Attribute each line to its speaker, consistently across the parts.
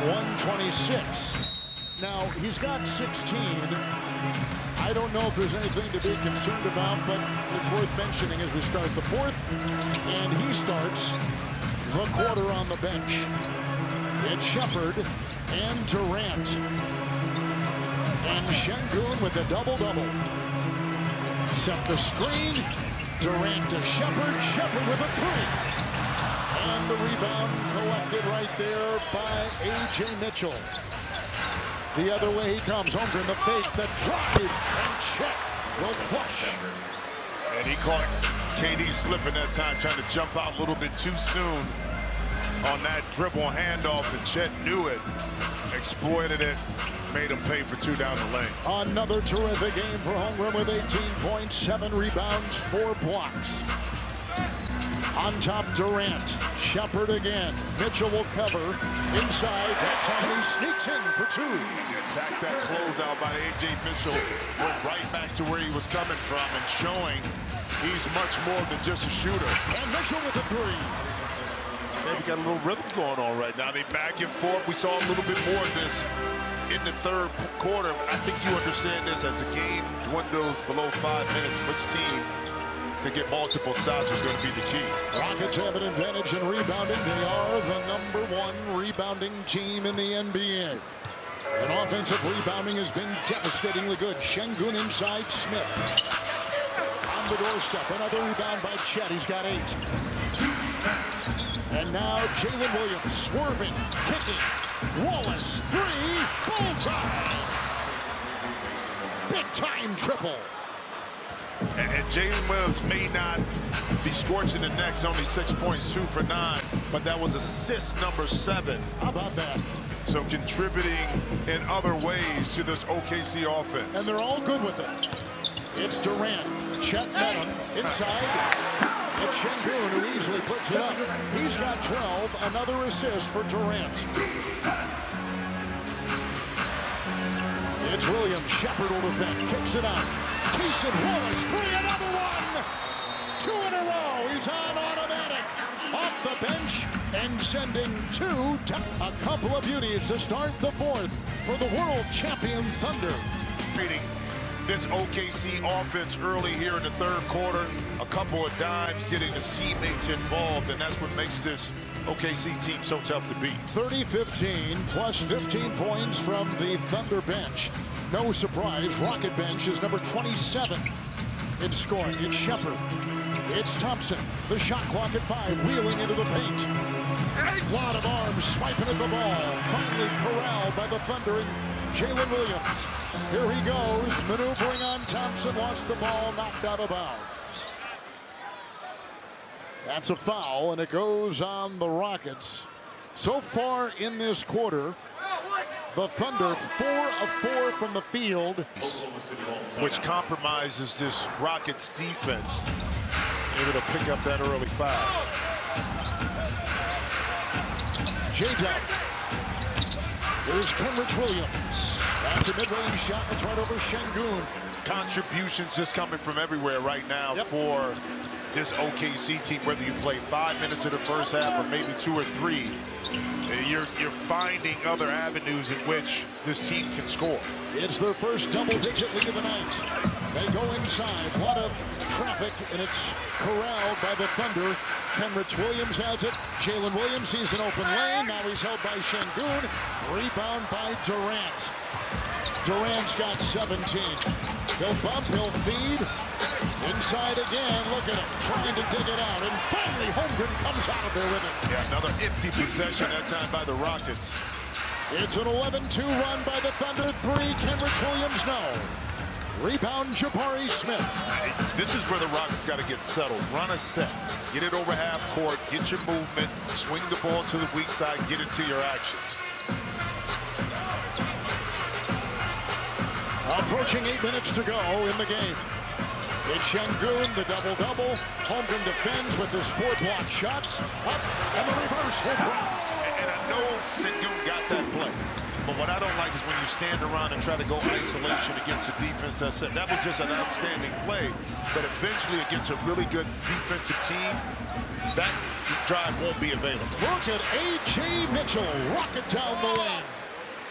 Speaker 1: 126. Now, he's got 16. I don't know if there's anything to be concerned about, but it's worth mentioning as we start the fourth. And he starts the quarter on the bench. It's Shepard and Durant. And Şengün with a double-double. Set the screen. Durant to Shepard. Shepard with a three. And the rebound collected right there by A.J. Mitchell. The other way he comes. Holmgren, the fake, the drive, and Chet will flush.
Speaker 2: And he caught KD slipping that time, trying to jump out a little bit too soon on that dribble handoff, and Chet knew it, exploited it, made him pay for two down the lane.
Speaker 1: Another terrific game for Holmgren with 18 points, 7 rebounds, 4 blocks. On top, Durant. Shepard again. Mitchell will cover. Inside. That time he sneaks in for 2.
Speaker 2: He attacked that closeout by A.J. Mitchell. Went right back to where he was coming from and showing he's much more than just a shooter.
Speaker 1: And Mitchell with a 3.
Speaker 2: Okay, we got a little rhythm going on right now. They back and forth. We saw a little bit more of this in the third quarter. I think you understand this as the game dwindles below 5 minutes. Which team to get multiple stops is going to be the key.
Speaker 1: Rockets have an advantage in rebounding. They are the #1 rebounding team in the NBA. And offensive rebounding has been devastatingly good. Şengün inside, Smith. On the doorstep, another rebound by Chet. He's got 8. And now Jalen Williams swerving, kicking. Wallace, 3, bullseye. Big time triple.
Speaker 2: And Jalen Williams may not be scorching the necks, only 6 points, 2 for 9, but that was assist number 7.
Speaker 1: How about that?
Speaker 2: So contributing in other ways to this OKC offense.
Speaker 1: And they're all good with it. It's Durant. Chet met him inside. It's Şengün who easily puts it up. He's got 12, another assist for Durant. It's Williams. Shepard will defend, kicks it out. Keeson, Wallace, 3, another one! 2 in a row, he's on automatic. Off the bench and sending 2 to a couple of beauties to start the fourth for the world champion Thunder.
Speaker 2: This OKC offense early here in the third quarter, a couple of dimes getting his teammates involved, and that's what makes this OKC team so tough to beat.
Speaker 1: 30-15 plus 15 points from the Thunder bench. No surprise, Rocket bench is number 27 in scoring. It's Shepard. It's Thompson. The shot clock at 5, wheeling into the paint. A lot of arms swiping at the ball. Finally corralled by the Thunder and Jalen Williams. Here he goes, maneuvering on Thompson. Lost the ball, knocked out of bounds. That's a foul, and it goes on the Rockets. So far in this quarter, the Thunder 4 of 4 from the field,
Speaker 2: which compromises this Rockets defense. Able to pick up that early foul.
Speaker 1: J-Dub. Here's Kenrich Williams. That's a mid-range shot. It's right over Şengün.
Speaker 2: Contributions just coming from everywhere right now for this OKC team. Whether you play 5 minutes of the first half or maybe 2 or 3, you're finding other avenues in which this team can score.
Speaker 1: It's their first double-digit lead of the night. They go inside. A lot of traffic, and it's corralled by the Thunder. Kenrich Williams has it. Jalen Williams sees an open lane. Now he's held by Şengün. Rebound by Durant. Durant's got 17. He'll bump, he'll feed. Inside again, look at him, trying to dig it out. And finally, Holmgren comes out of there with it.
Speaker 2: Yeah, another empty possession that time by the Rockets.
Speaker 1: It's an 11-2 run by the Thunder. 3, Kenrich Williams, no. Rebound, Jabari Smith.
Speaker 2: This is where the Rockets got to get settled. Run a set. Get it over half court. Get your movement. Swing the ball to the weak side. Get into your actions.
Speaker 1: Approaching 8 minutes to go in the game. It's Şengün, the double-double. Holmgren defends with his 4 block shots. Up, and the reverse will drop.
Speaker 2: And I know Şengün got that play. But what I don't like is when you stand around and try to go isolation against a defense that said that was just an outstanding play. But eventually against a really good defensive team, that drive won't be available.
Speaker 1: Look at A.J. Mitchell rocket down the lane.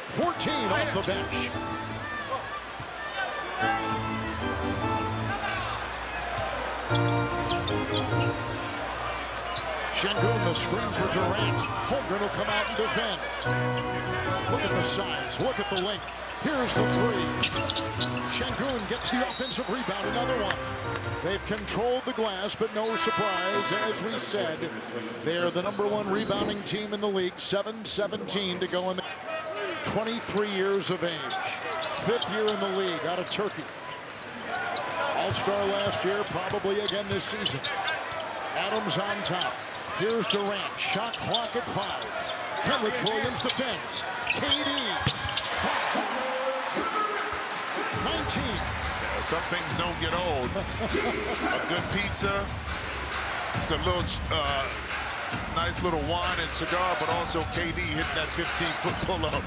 Speaker 1: 14 off the bench. Şengün the screen for Durant. Holmgren will come out and defend. Look at the size. Look at the length. Here's the three. Şengün gets the offensive rebound. Another one. They've controlled the glass, but no surprise. As we said, they're the #1 rebounding team in the league. 7-17 to go in the 23 years of age. 5th year in the league out of Turkey. All-star last year, probably again this season. Adams on top. Here's Durant. Shot clock at 5. Kenrich Williams defends. KD. 19.
Speaker 2: Some things don't get old. A good pizza, some little nice little wine and cigar, but also KD hitting that 15-foot pull-up.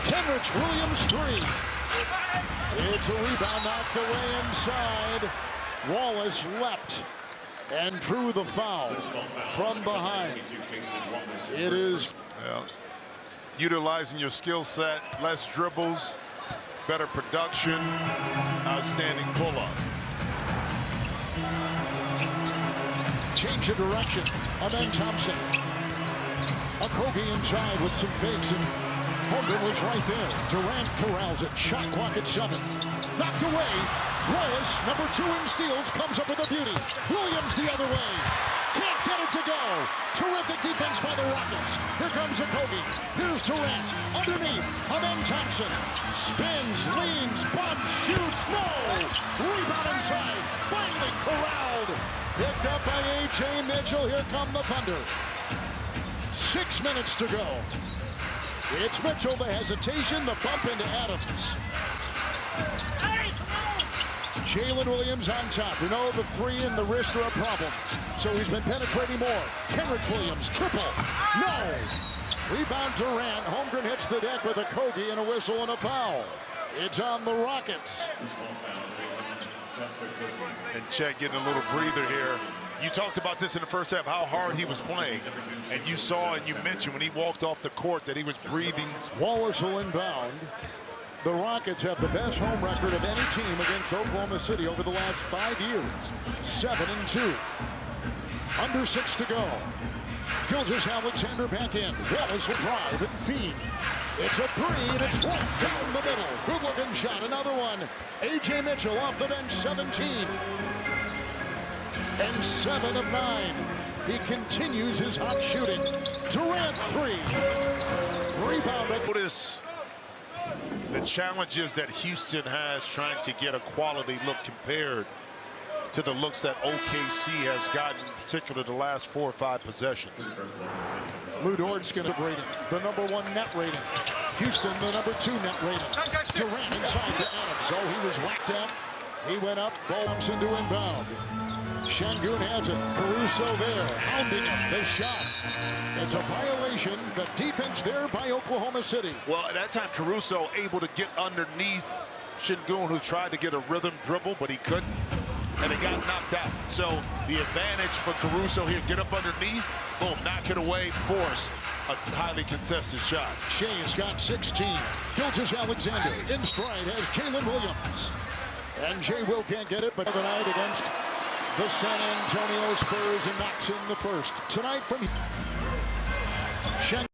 Speaker 1: Kenrich Williams 3. It's a rebound knocked away inside. Wallace leapt and drew the foul from behind. It is
Speaker 2: utilizing your skill set, less dribbles, better production, outstanding pull-up.
Speaker 1: Change of direction. Amen Thompson. Okogie inside with some fakes, and Holmgren was right there. Durant corrals it. Shot clock at 7. Knocked away. Wallace, #2 in steals, comes up with a beauty. Williams the other way. Can't get it to go. Terrific defense by the Rockets. Here comes Okogie. Here's Durant. Underneath. Amen Thompson. Spins, leans, bumps, shoots. No! Rebound inside. Finally corralled. Picked up by A.J. Mitchell. Here come the Thunder. 6 minutes to go. It's Mitchell, the hesitation, the bump into Adams. Jalen Williams on top. We know the 3 and the wrist are a problem, so he's been penetrating more. Kenrich Williams, triple. No! Rebound Durant. Holmgren hits the deck with Okogie and a whistle and a foul. It's on the Rockets.
Speaker 2: And Chet getting a little breather here. You talked about this in the first half, how hard he was playing. And you saw and you mentioned when he walked off the court that he was breathing.
Speaker 1: Wallace will inbound. The Rockets have the best home record of any team against Oklahoma City over the last 5 years. 7-2. Under 6 to go. Gilgeous-Alexander back in. Wallace will drive and feed. It's a 3, and it's right down the middle. Good-looking shot. Another one. A.J. Mitchell off the bench, 17. And 7 of 9. He continues his hot shooting. Durant 3. Rebound.
Speaker 2: Notice the challenges that Houston has trying to get a quality look compared to the looks that OKC has gotten, particularly the last 4 or 5 possessions.
Speaker 1: Lou Dort's going to rating the #1 net rating. Houston, the #2 net rating. Durant inside to Adams. Oh, he was whacked out. He went up. Ball bumps into inbound. Şengün has it. Caruso there. Pounding it. The shot. It's a violation. The defense there by Oklahoma City.
Speaker 2: Well, at that time, Caruso able to get underneath Şengün, who tried to get a rhythm dribble, but he couldn't. And it got knocked out. So the advantage for Caruso here, get up underneath, boom, knock it away, force a highly contested shot.
Speaker 1: Shea's got 16. Gilgeous-Alexander in stride has Jalen Williams. And Jay Will can't get it, but the night against the San Antonio Spurs and knocks in the first. Tonight from Şengün.